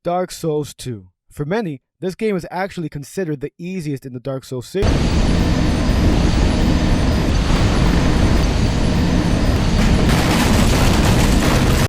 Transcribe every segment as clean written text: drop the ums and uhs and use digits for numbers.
Dark Souls 2. For many, this game is actually considered the easiest in the Dark Souls series.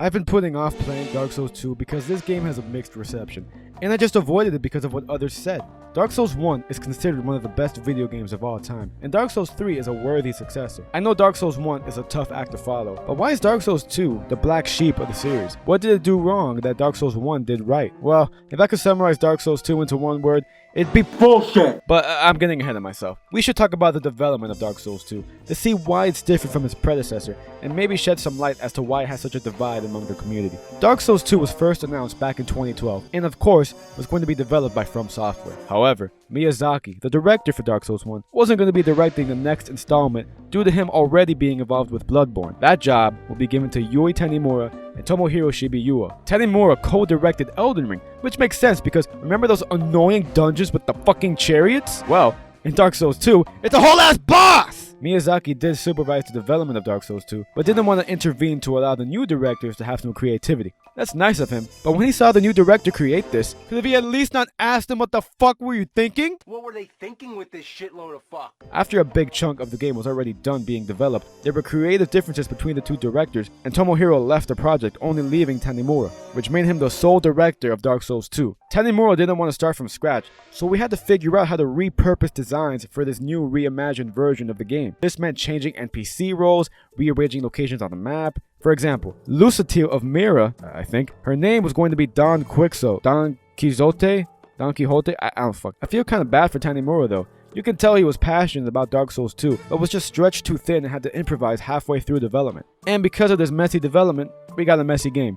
I've been putting off playing Dark Souls 2 because this game has a mixed reception, and I just avoided it because of what others said. Dark Souls 1 is considered one of the best video games of all time, and Dark Souls 3 is a worthy successor. I know Dark Souls 1 is a tough act to follow, but why is Dark Souls 2 the black sheep of the series? What did it do wrong that Dark Souls 1 did right? Well, if I could summarize Dark Souls 2 into one word, it'd be bullshit! But I'm getting ahead of myself. We should talk about the development of Dark Souls 2 to see why it's different from its predecessor and maybe shed some light as to why it has such a divide among the community. Dark Souls 2 was first announced back in 2012 and of course was going to be developed by From Software. However, Miyazaki, the director for Dark Souls 1, wasn't going to be directing the next installment due to him already being involved with Bloodborne. That job will be given to Yui Tanimura and Tomohiro Shibuya. Tanimura co-directed Elden Ring, which makes sense because remember those annoying dungeons with the fucking chariots? Well, in Dark Souls 2, it's a whole ass boss! Miyazaki did supervise the development of Dark Souls 2, but didn't want to intervene to allow the new directors to have some creativity. That's nice of him, but when he saw the new director create this, could he at least not ask them what the fuck were you thinking? What were they thinking with this shitload of fuck? After a big chunk of the game was already done being developed, there were creative differences between the two directors, and Tomohiro left the project, only leaving Tanimura, which made him the sole director of Dark Souls 2. Tanimura didn't want to start from scratch, so we had to figure out how to repurpose designs for this new reimagined version of the game. This meant changing NPC roles, rearranging locations on the map. For example, Lusatil of Mira, I think, her name was going to be Don Quixote. Don Quixote? I don't fuck. I feel kind of bad for Tanimura though. You can tell he was passionate about Dark Souls 2, but was just stretched too thin and had to improvise halfway through development. And because of this messy development, we got a messy game.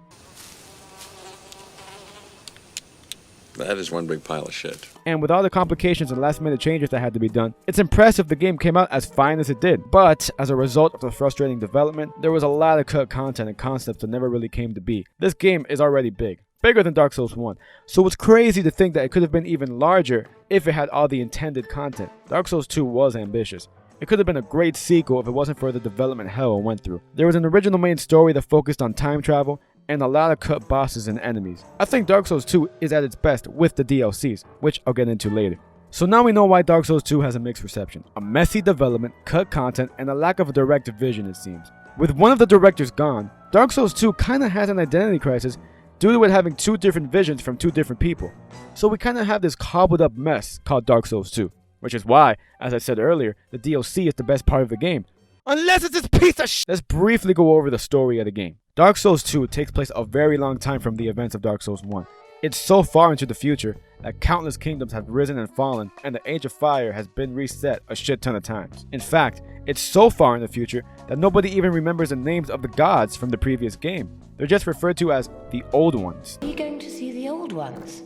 That is one big pile of shit. And with all the complications and last minute changes that had to be done, it's impressive the game came out as fine as it did. But as a result of the frustrating development, there was a lot of cut content and concepts that never really came to be. This game is already big. Bigger than Dark Souls 1. So it's crazy to think that it could have been even larger if it had all the intended content. Dark Souls 2 was ambitious. It could have been a great sequel if it wasn't for the development hell it went through. There was an original main story that focused on time travel, and a lot of cut bosses and enemies. I think Dark Souls 2 is at its best with the DLCs, which I'll get into later. So now we know why Dark Souls 2 has a mixed reception. A messy development, cut content, and a lack of a direct vision it seems. With one of the directors gone, Dark Souls 2 kinda has an identity crisis due to it having two different visions from two different people. So we kinda have this cobbled up mess called Dark Souls 2. Which is why, as I said earlier, the DLC is the best part of the game. Unless it's this piece of shit! Let's briefly go over the story of the game. Dark Souls 2 takes place a very long time from the events of Dark Souls 1. It's so far into the future that countless kingdoms have risen and fallen, and the Age of Fire has been reset a shit ton of times. In fact, it's so far in the future that nobody even remembers the names of the gods from the previous game. They're just referred to as the Old Ones. Are you going to see the Old Ones?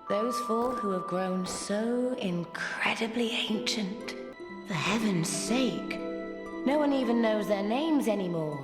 Those four who have grown so incredibly ancient. For heaven's sake, no one even knows their names anymore.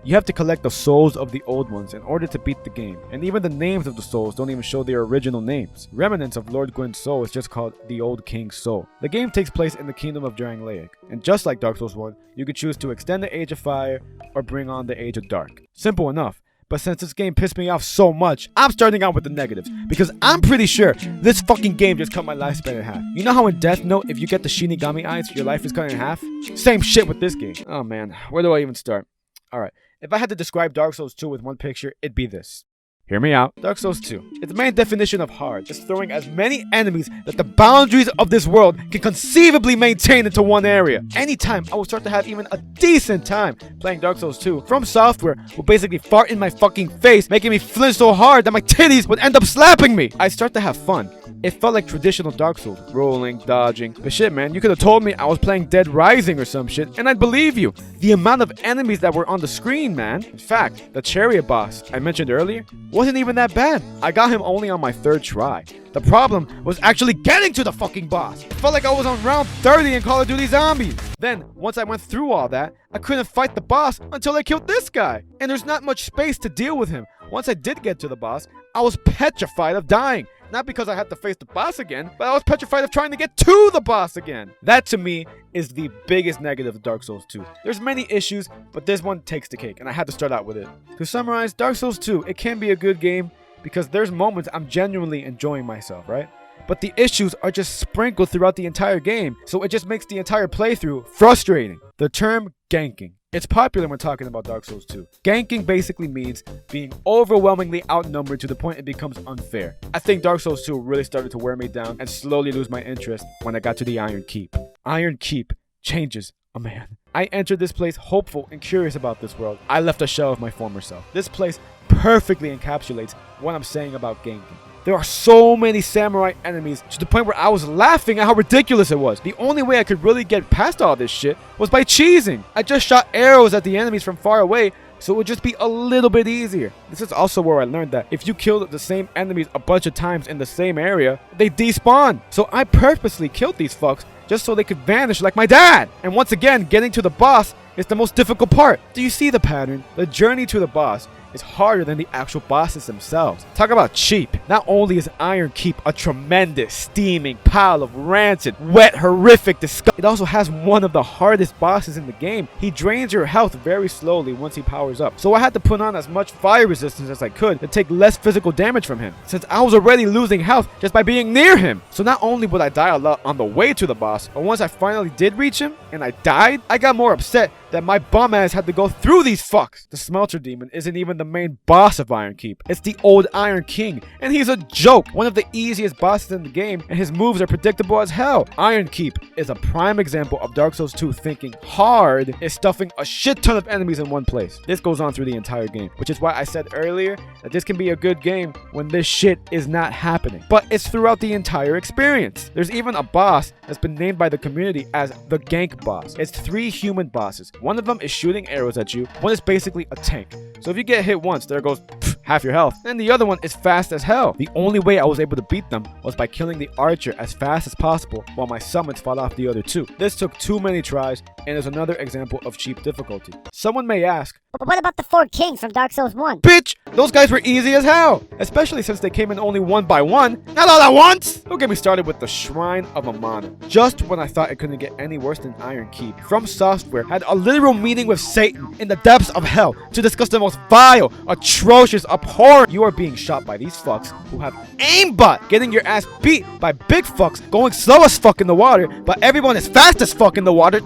You have to collect the souls of the Old Ones in order to beat the game, and even the names of the souls don't even show their original names. Remnants of Lord Gwyn's soul is just called the Old King's Soul. The game takes place in the kingdom of Drangleic, and just like Dark Souls 1, you can choose to extend the Age of Fire or bring on the Age of Dark. Simple enough. But since this game pissed me off so much, I'm starting out with the negatives, because I'm pretty sure this fucking game just cut my lifespan in half. You know how in Death Note, if you get the Shinigami eyes, your life is cut in half? Same shit with this game. Oh man, where do I even start? Alright, if I had to describe Dark Souls 2 with one picture, it'd be this. Hear me out. Dark Souls 2. Its main definition of hard is throwing as many enemies that the boundaries of this world can conceivably maintain into one area. Anytime I will start to have even a decent time playing Dark Souls 2, From Software will basically fart in my fucking face, making me flinch so hard that my titties would end up slapping me. I'd start to have fun. It felt like traditional Dark Souls, rolling, dodging. But shit man, you could have told me I was playing Dead Rising or some shit, and I'd believe you. The amount of enemies that were on the screen, man. In fact, the chariot boss I mentioned earlier wasn't even that bad. I got him only on my third try. The problem was actually getting to the fucking boss. It felt like I was on round 30 in Call of Duty Zombies. Then, once I went through all that, I couldn't fight the boss until I killed this guy. And there's not much space to deal with him. Once I did get to the boss, I was petrified of dying. Not because I had to face the boss again, but I was petrified of trying to get to the boss again. That to me is the biggest negative of Dark Souls 2. There's many issues, but this one takes the cake, and I had to start out with it. To summarize, Dark Souls 2, it can be a good game because there's moments I'm genuinely enjoying myself, right? But the issues are just sprinkled throughout the entire game, so it just makes the entire playthrough frustrating. The term ganking. It's popular when talking about Dark Souls 2. Ganking basically means being overwhelmingly outnumbered to the point it becomes unfair. I think Dark Souls 2 really started to wear me down and slowly lose my interest when I got to the Iron Keep. Iron Keep changes a man. I entered this place hopeful and curious about this world. I left a shell of my former self. This place perfectly encapsulates what I'm saying about ganking. There are so many samurai enemies to the point where I was laughing at how ridiculous it was. The only way I could really get past all this shit was by cheesing. I just shot arrows at the enemies from far away, so it would just be a little bit easier. This is also where I learned that if you kill the same enemies a bunch of times in the same area, they despawn. So I purposely killed these fucks just so they could vanish like my dad. And once again, getting to the boss is the most difficult part. Do you see the pattern? The journey to the boss is harder than the actual bosses themselves. Talk about cheap. Not only is Iron Keep a tremendous, steaming pile of rancid, wet, horrific disgust, it also has one of the hardest bosses in the game. He drains your health very slowly once he powers up. So I had to put on as much fire resistance as I could to take less physical damage from him, since I was already losing health just by being near him. So not only would I die a lot on the way to the boss, but once I finally did reach him and I died, I got more upset that my bum ass had to go through these fucks. The Smelter Demon isn't even the main boss of Iron Keep. It's the old Iron King, and he's a joke. One of the easiest bosses in the game, and his moves are predictable as hell. Iron Keep is a prime example of Dark Souls 2 thinking hard is stuffing a shit ton of enemies in one place. This goes on through the entire game, which is why I said earlier that this can be a good game when this shit is not happening. But it's throughout the entire experience. There's even a boss that's been named by the community as the Gank Boss. It's 3 human bosses. One of them is shooting arrows at you. One is basically a tank. So if you get hit once, there goes half your health. And the other one is fast as hell. The only way I was able to beat them was by killing the archer as fast as possible while my summons fought off the other 2. This took too many tries and is another example of cheap difficulty. Someone may ask, but what about the 4 kings from Dark Souls 1? bitch, those guys were easy as hell, especially since they came in only one by one, not all at once. Don't get me started with the Shrine of Amana. Just when I thought it couldn't get any worse than Iron Keep, From Software had a literal meeting with Satan in the depths of hell to discuss the most vile, atrocious, abhorrent. You are being shot by these fucks who have aimbot, getting your ass beat by big fucks going slow as fuck in the water, but everyone is fast as fuck in the water.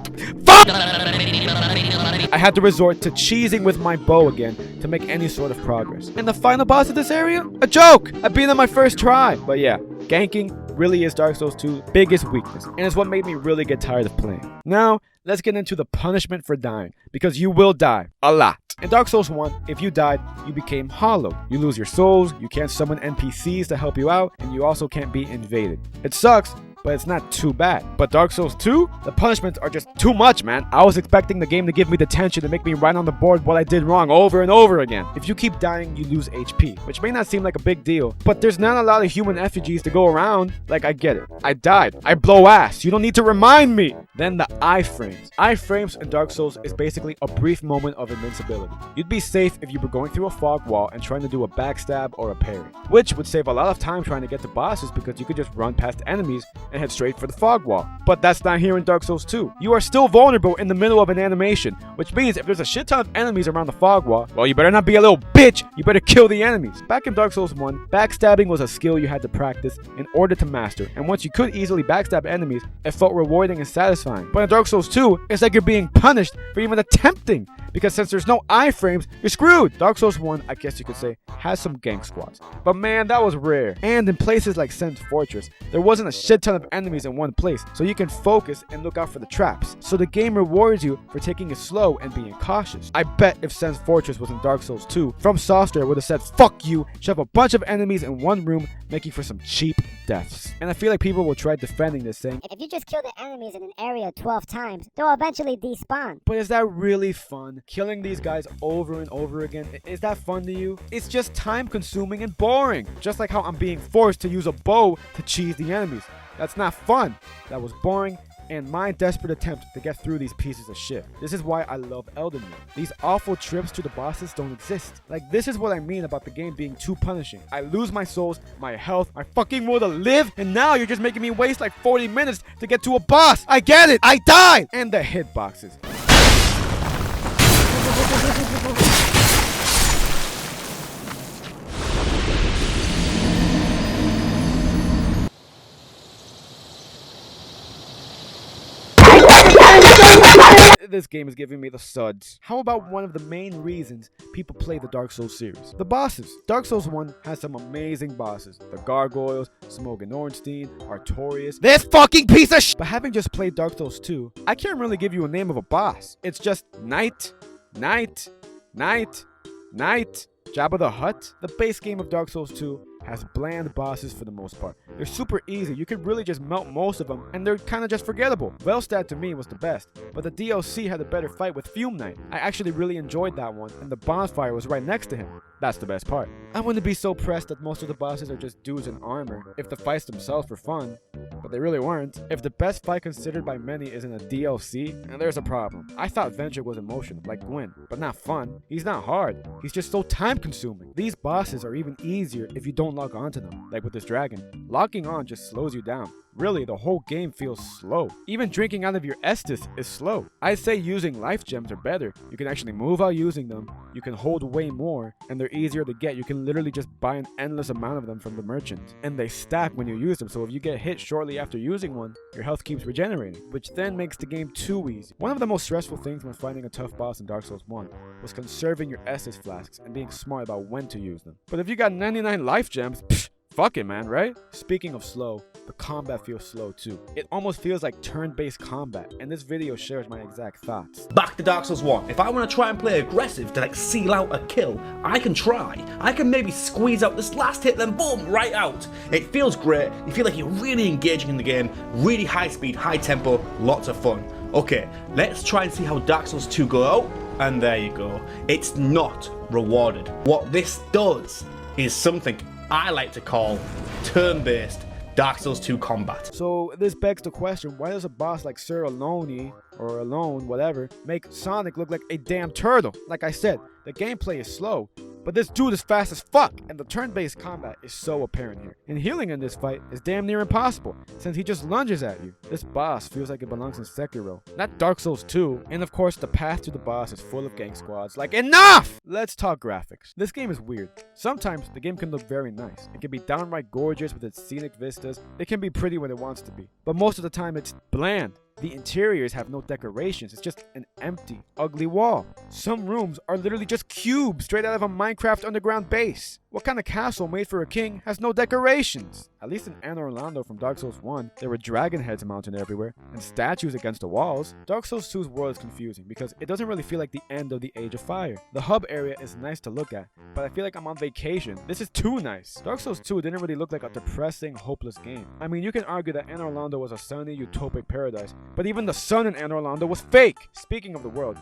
Fuck! I had to resort to cheesing with my bow again to make any sort of progress. And the final boss of this area? A joke! I beat him my first try. But yeah, ganking really is Dark Souls 2's biggest weakness, and it's what made me really get tired of playing. Now, let's get into the punishment for dying, because you will die. A lot. In Dark Souls 1, if you died, you became hollow. You lose your souls, you can't summon NPCs to help you out, and you also can't be invaded. It sucks, but it's not too bad. But Dark Souls 2, the punishments are just too much, man. I was expecting the game to give me the tension to make me write on the board what I did wrong over and over again. If you keep dying, you lose HP, which may not seem like a big deal, but there's not a lot of human effigies to go around. Like, I get it. I died. I blow ass. You don't need to remind me. Then the iframes. Iframes in Dark Souls is basically a brief moment of invincibility. You'd be safe if you were going through a fog wall and trying to do a backstab or a parry, which would save a lot of time trying to get to bosses because you could just run past enemies and head straight for the fog wall. But that's not here in Dark Souls 2. You are still vulnerable in the middle of an animation, which means if there's a shit ton of enemies around the fog wall, well, you better not be a little bitch. You better kill the enemies. Back in Dark Souls 1, backstabbing was a skill you had to practice in order to master, and once you could easily backstab enemies, it felt rewarding and satisfying. But in Dark Souls 2, it's like you're being punished for even attempting, because since there's no iframes, you're screwed. Dark Souls 1, I guess you could say, has some gank squads, but man, that was rare. And in places like Sen's Fortress, there wasn't a shit ton of enemies in one place, so you can focus and look out for the traps. So the game rewards you for taking it slow and being cautious. I bet if Sen's Fortress was in Dark Souls 2, From Software would have said, fuck you, shove a bunch of enemies in one room, making for some cheap deaths. And I feel like people will try defending this, saying, If you just kill the enemies in an area 12 times, they'll eventually despawn. but is that really fun? Killing these guys over and over again, is that fun to you? It's just time consuming and boring. Just like how I'm being forced to use a bow to cheese the enemies. That's not fun. That was boring and my desperate attempt to get through these pieces of shit. This is why I love Elden Ring. These awful trips to the bosses don't exist. Like, this is what I mean about the game being too punishing. I lose my souls, my health, my fucking will to live, and now you're just making me waste like 40 minutes to get to a boss. I get it, I died! And the hitboxes. This game is giving me the suds. How about one of the main reasons people play the Dark Souls series? The bosses. Dark Souls 1 has some amazing bosses. The Gargoyles, Smogon Ornstein, Artorias. This fucking piece of shit! But having just played Dark Souls 2, I can't really give you a name of a boss. It's just Knight, Knight, Knight, Knight, Jabba the Hutt. The base game of Dark Souls 2 has bland bosses for the most part. They're super easy, you could really just melt most of them, and they're kinda just forgettable. Velstad to me was the best, but the DLC had a better fight with Fume Knight. I actually really enjoyed that one, and the bonfire was right next to him. That's the best part. I wouldn't be so pressed that most of the bosses are just dudes in armor, if the fights themselves were fun, but they really weren't. If the best fight considered by many is in a DLC, and there's a problem. I thought Venture was emotional, like Gwyn, but not fun. He's not hard, he's just so time consuming. These bosses are even easier if you don't log onto them, like with this dragon. Logging on just slows you down. Really, the whole game feels slow. Even drinking out of your Estus is slow. I'd say using life gems are better. You can actually move while using them, you can hold way more, and they're easier to get. You can literally just buy an endless amount of them from the merchant. And they stack when you use them, so if you get hit shortly after using one, your health keeps regenerating, which then makes the game too easy. One of the most stressful things when fighting a tough boss in Dark Souls 1 was conserving your Estus flasks and being smart about when to use them. But if you got 99 life gems, fuck it, man, right? Speaking of slow, the combat feels slow too. It almost feels like turn-based combat, and this video shares my exact thoughts. Back to Dark Souls 1. If I want to try and play aggressive to like seal out a kill, I can try. I can maybe squeeze out this last hit, then boom, right out. It feels great. You feel like you're really engaging in the game. Really high speed, high tempo, lots of fun. Okay, let's try and see how Dark Souls 2 go out. And there you go. It's not rewarded. What this does is something I like to call turn-based Dark Souls 2 combat. So this begs the question, why does a boss like Sir Aloni, or Alone, whatever, make Sonic look like a damn turtle? Like I said, the gameplay is slow, but this dude is fast as fuck, and the turn-based combat is so apparent here. And healing in this fight is damn near impossible, since he just lunges at you. This boss feels like it belongs in Sekiro, not Dark Souls 2, and of course the path to the boss is full of gang squads. Like, enough! Let's talk graphics. This game is weird. Sometimes the game can look very nice. It can be downright gorgeous with its scenic vistas. It can be pretty when it wants to be, but most of the time it's bland. The interiors have no decorations, it's just an empty, ugly wall. Some rooms are literally just cubes straight out of a Minecraft underground base. What kind of castle made for a king has no decorations? At least in Anor Londo from Dark Souls 1, there were dragon heads mounted everywhere, and statues against the walls. Dark Souls 2's world is confusing because it doesn't really feel like the end of the Age of Fire. The hub area is nice to look at, but I feel like I'm on vacation. This is too nice. Dark Souls 2 didn't really look like a depressing, hopeless game. I mean, you can argue that Anor Londo was a sunny, utopic paradise, but even the sun in Anor Londo was fake! Speaking of the world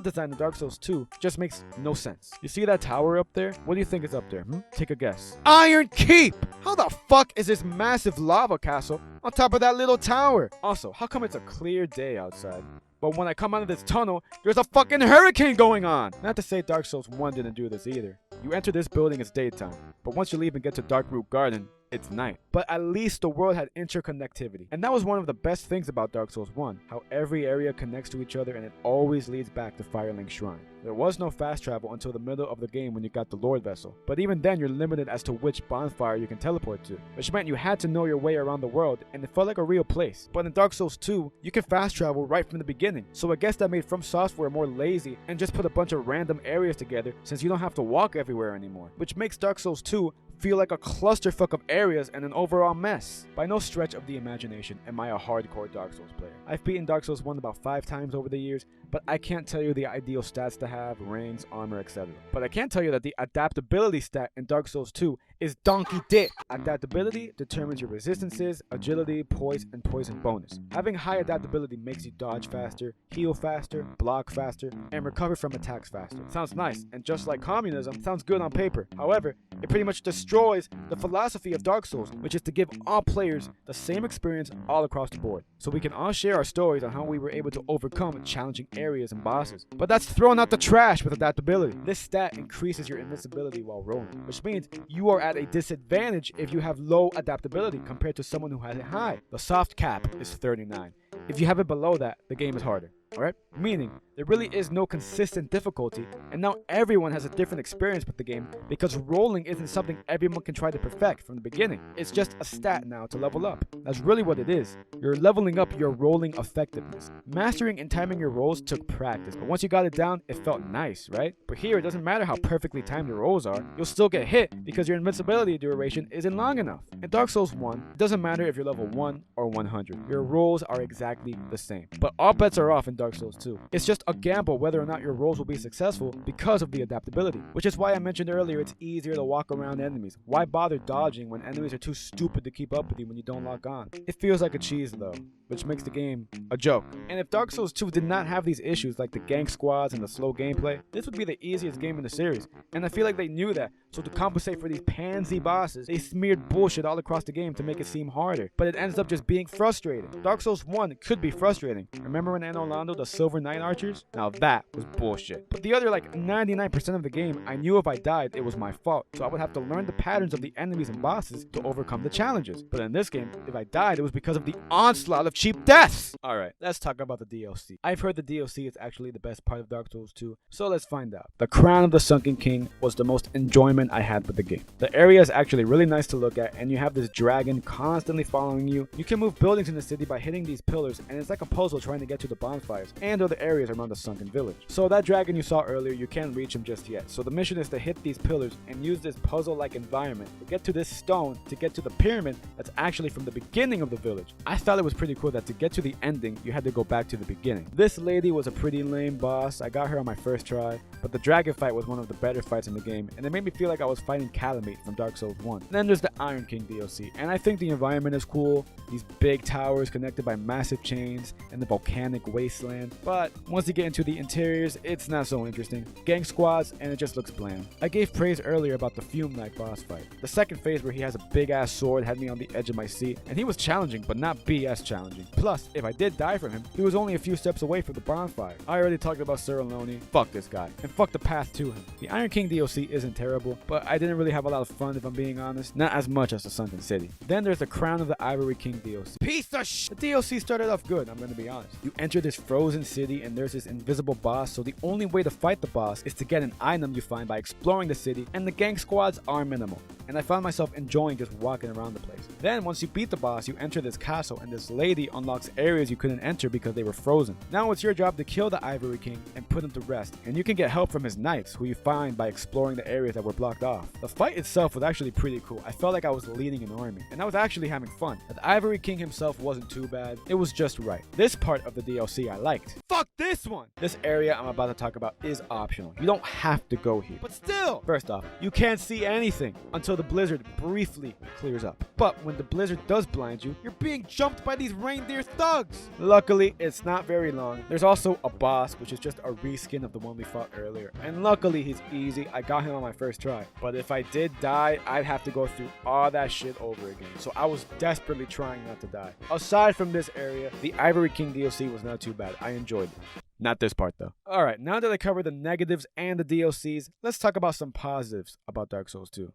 design in Dark Souls 2 just makes no sense. You see that tower up there? What do you think is up there, Take a guess. Iron Keep! How the fuck is this massive lava castle on top of that little tower? Also, how come it's a clear day outside, but when I come out of this tunnel, there's a fucking hurricane going on? Not to say Dark Souls 1 didn't do this either. You enter this building, it's daytime, but once you leave and get to Darkroot Garden, it's night. But at least the world had interconnectivity. And that was one of the best things about Dark Souls 1, how every area connects to each other and it always leads back to Firelink Shrine. There was no fast travel until the middle of the game when you got the Lord Vessel, but even then you're limited as to which bonfire you can teleport to, which meant you had to know your way around the world, and it felt like a real place. But in Dark Souls 2, you can fast travel right from the beginning, so I guess that made From Software more lazy and just put a bunch of random areas together since you don't have to walk everywhere anymore, which makes Dark Souls 2 feel like a clusterfuck of areas and an overall mess. By no stretch of the imagination am I a hardcore Dark Souls player. I've beaten Dark Souls 1 about 5 times over the years, but I can't tell you the ideal stats to have, ranks, armor, etc. But I can tell you that the adaptability stat in Dark Souls 2 is donkey dick. Adaptability determines your resistances, agility, poise, and poison bonus. Having high adaptability makes you dodge faster, heal faster, block faster, and recover from attacks faster. Sounds nice, and just like communism, sounds good on paper. However, it pretty much destroys destroys the philosophy of Dark Souls, which is to give all players the same experience all across the board, so we can all share our stories on how we were able to overcome challenging areas and bosses. But that's thrown out the trash with adaptability. This stat increases your invincibility while rolling, which means you are at a disadvantage if you have low adaptability compared to someone who has it high. The soft cap is 39. If you have it below that, the game is harder. Alright? Meaning, there really is no consistent difficulty, and now everyone has a different experience with the game because rolling isn't something everyone can try to perfect from the beginning. It's just a stat now to level up. That's really what it is. You're leveling up your rolling effectiveness. Mastering and timing your rolls took practice, but once you got it down, it felt nice, right? But here, it doesn't matter how perfectly timed your rolls are, you'll still get hit because your invincibility duration isn't long enough. In Dark Souls 1, it doesn't matter if you're level 1 or 100. Your rolls are exactly the same. But all bets are off in Dark Souls 2. It's just a gamble whether or not your rolls will be successful because of the adaptability, which is why I mentioned earlier it's easier to walk around enemies. Why bother dodging when enemies are too stupid to keep up with you when you don't lock on? It feels like a cheese though, which makes the game a joke. And if Dark Souls 2 did not have these issues like the gank squads and the slow gameplay, this would be the easiest game in the series. And I feel like they knew that, so to compensate for these pansy bosses, they smeared bullshit all across the game to make it seem harder. But it ends up just being frustrating. Dark Souls 1 could be frustrating. Remember in Anor Londo, the Silver Knight Archers? Now that was bullshit. But the other like 99% of the game, I knew if I died, it was my fault. So I would have to learn the patterns of the enemies and bosses to overcome the challenges. But in this game, if I died, it was because of the onslaught of cheap deaths! Alright, let's talk about the DLC. I've heard the DLC is actually the best part of Dark Souls 2, so let's find out. The Crown of the Sunken King was the most enjoyment I had with the game. The area is actually really nice to look at, and you have this dragon constantly following you. You can move buildings in the city by hitting these pillars, and it's like a puzzle trying to get to the bonfires and other areas around the sunken village. So that dragon you saw earlier, you can't reach him just yet. So the mission is to hit these pillars and use this puzzle-like environment to get to this stone to get to the pyramid that's actually from the beginning of the village. I thought it was pretty cool that to get to the ending, you had to go back to the beginning. This lady was a pretty lame boss. I got her on my first try, but the dragon fight was one of the better fights in the game, and it made me feel like I was fighting Calamite from Dark Souls 1. Then there's the Iron King DLC, and I think the environment is cool. These big towers connected by massive chains and the volcanic wasteland. But once you get into the interiors, it's not so interesting. Gang squads, and it just looks bland. I gave praise earlier about the Fume Knight boss fight. The second phase where he has a big ass sword had me on the edge of my seat, and he was challenging, but not BS challenging. Plus, if I did die from him, he was only a few steps away from the bonfire. I already talked about Sir Aloni. Fuck this guy. And fuck the path to him. The Iron King DLC isn't terrible, but I didn't really have a lot of fun if I'm being honest. Not as much as the Sunken City. Then there's the Crown of the Ivory King DLC. Piece of shit! The DLC started off good, I'm gonna be honest. You enter this frozen city and there's this invisible boss, so the only way to fight the boss is to get an item you find by exploring the city, and the gang squads are minimal. And I found myself enjoying just walking around the place. Then once you beat the boss, you enter this castle, and this lady unlocks areas you couldn't enter because they were frozen. Now it's your job to kill the Ivory King and put him to rest, and you can get help from his knights, who you find by exploring the areas that were blocked off. The fight itself was actually pretty cool. I felt like I was leading an army, and I was actually having fun. The Ivory King himself wasn't too bad. It was just right. This part of the DLC I liked. Fuck this one! This area I'm about to talk about is optional. You don't have to go here. But still! First off, you can't see anything until the blizzard briefly clears up. But when the blizzard does blind you, you're being jumped by these reindeer thugs! Luckily, it's not very long. There's also a boss, which is just a reskin of the one we fought earlier. And luckily, he's easy. I got him on my first try. But if I did die, I'd have to go through all that shit over again. So I was desperately trying not to die. Aside from this area, the Ivory King DLC was not too bad. I enjoyed it. Not this part though. Alright, now that I covered the negatives and the DLCs, let's talk about some positives about Dark Souls 2.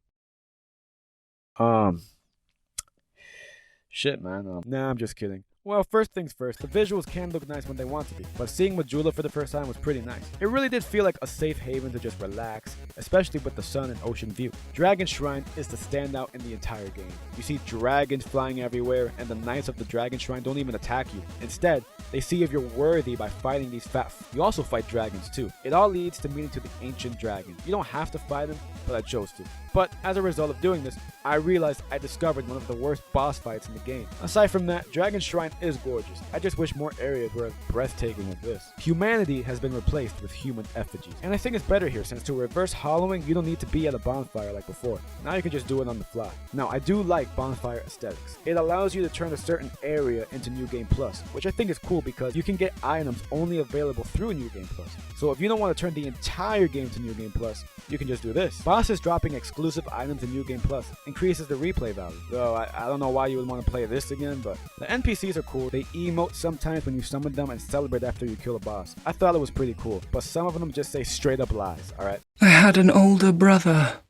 Shit, man. Nah, I'm just kidding. Well, first things first, the visuals can look nice when they want to be, but seeing Majula for the first time was pretty nice. It really did feel like a safe haven to just relax, especially with the sun and ocean view. Dragon Shrine is the standout in the entire game. You see dragons flying everywhere, and the knights of the Dragon Shrine don't even attack you. Instead, they see if you're worthy by fighting these You also fight dragons too. It all leads to meeting to the ancient dragon. You don't have to fight him, but I chose to. But as a result of doing this, I realized I discovered one of the worst boss fights in the game. Aside from that, Dragon Shrine is gorgeous. I just wish more areas were as breathtaking as this. Humanity has been replaced with human effigies. And I think it's better here, since to reverse hollowing, you don't need to be at a bonfire like before. Now you can just do it on the fly. Now, I do like bonfire aesthetics. It allows you to turn a certain area into New Game Plus, which I think is cool. cool because you can get items only available through New Game Plus. So if you don't want to turn the entire game to New Game Plus, you can just do this. Bosses dropping exclusive items in New Game Plus increases the replay value. Though I don't know why you would want to play this again, but the NPCs are cool. They emote sometimes when you summon them and celebrate after you kill a boss. I thought it was pretty cool, but some of them just say straight up lies, alright? I had an older brother.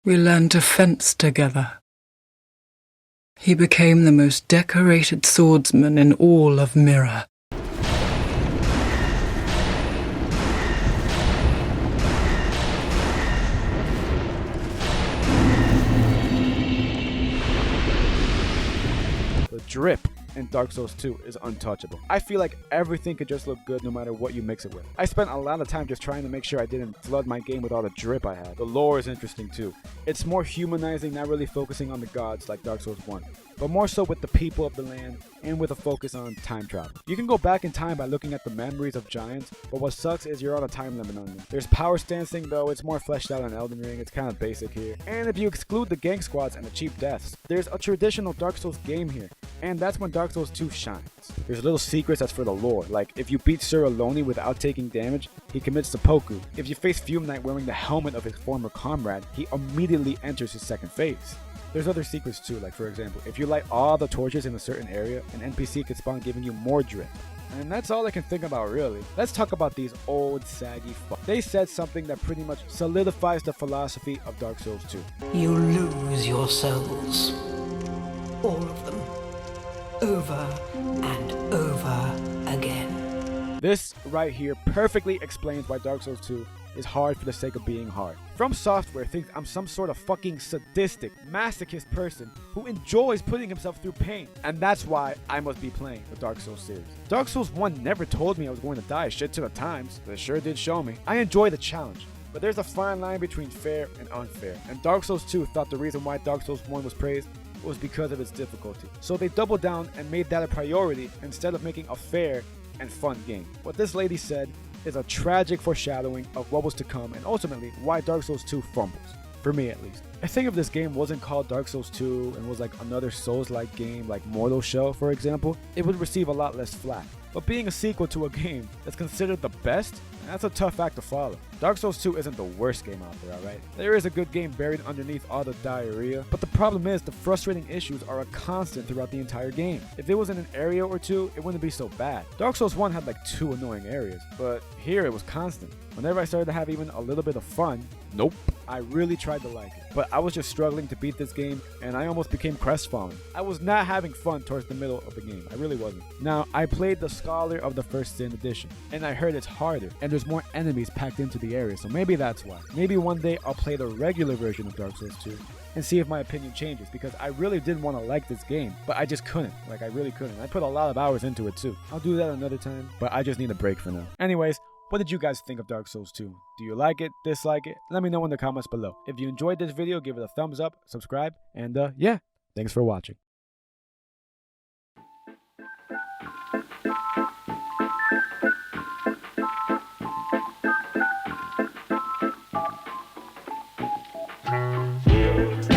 We learned to fence together. He became the most decorated swordsman in all of Mirror. The drip in Dark Souls 2 is untouchable. I feel like everything could just look good no matter what you mix it with. I spent a lot of time just trying to make sure I didn't flood my game with all the drip I had. The lore is interesting too. It's more humanizing, not really focusing on the gods like Dark Souls 1, but more so with the people of the land and with a focus on time travel. You can go back in time by looking at the memories of giants, but what sucks is you're on a time limit on them. There's power stancing though, it's more fleshed out in Elden Ring, it's kind of basic here. And if you exclude the gang squads and the cheap deaths, there's a traditional Dark Souls game here, and that's when Dark Souls 2 shines. There's little secrets that's for the lore, like if you beat Sir Aloni without taking damage, he commits seppuku. If you face Fume Knight wearing the helmet of his former comrade, he immediately enters his second phase. There's other secrets too, like for example, if you light all the torches in a certain area, an NPC could spawn giving you more drip. And that's all I can think about really. Let's talk about these old saggy fucks. They said something that pretty much solidifies the philosophy of Dark Souls 2. You lose your souls. All of them. Over and over again. This right here perfectly explains why Dark Souls 2 is hard for the sake of being hard. From Software thinks I'm some sort of fucking sadistic, masochist person who enjoys putting himself through pain. And that's why I must be playing the Dark Souls series. Dark Souls 1 never told me I was going to die a shit ton of times, but it sure did show me. I enjoy the challenge, but there's a fine line between fair and unfair. And Dark Souls 2 thought the reason why Dark Souls 1 was praised was because of its difficulty. So they doubled down and made that a priority instead of making a fair and fun game. What this lady said is a tragic foreshadowing of what was to come and ultimately why Dark Souls 2 fumbles, for me at least. I think if this game wasn't called Dark Souls 2 and was like another Souls-like game like Mortal Shell for example, it would receive a lot less flack. But being a sequel to a game that's considered the best, that's a tough act to follow. Dark Souls 2 isn't the worst game out there, alright? There is a good game buried underneath all the diarrhea, but the problem is the frustrating issues are a constant throughout the entire game. If it was in an area or two, it wouldn't be so bad. Dark Souls 1 had like 2 annoying areas, but here it was constant. Whenever I started to have even a little bit of fun, nope. I really tried to like it, but I was just struggling to beat this game and I almost became crestfallen. I was not having fun towards the middle of the game, I really wasn't. Now, I played the Scholar of the First Sin edition, and I heard it's harder, and there's more enemies packed into the area, so maybe that's why. Maybe one day I'll play the regular version of Dark Souls 2 and see if my opinion changes, because I really did want to like this game, but I just couldn't. Like, I really couldn't. I put a lot of hours into it too. I'll do that another time, but I just need a break for now. Anyways, what did you guys think of Dark Souls 2? Do you like it? Dislike it? Let me know in the comments below. If you enjoyed this video, give it a thumbs up, subscribe, and yeah, thanks for watching. You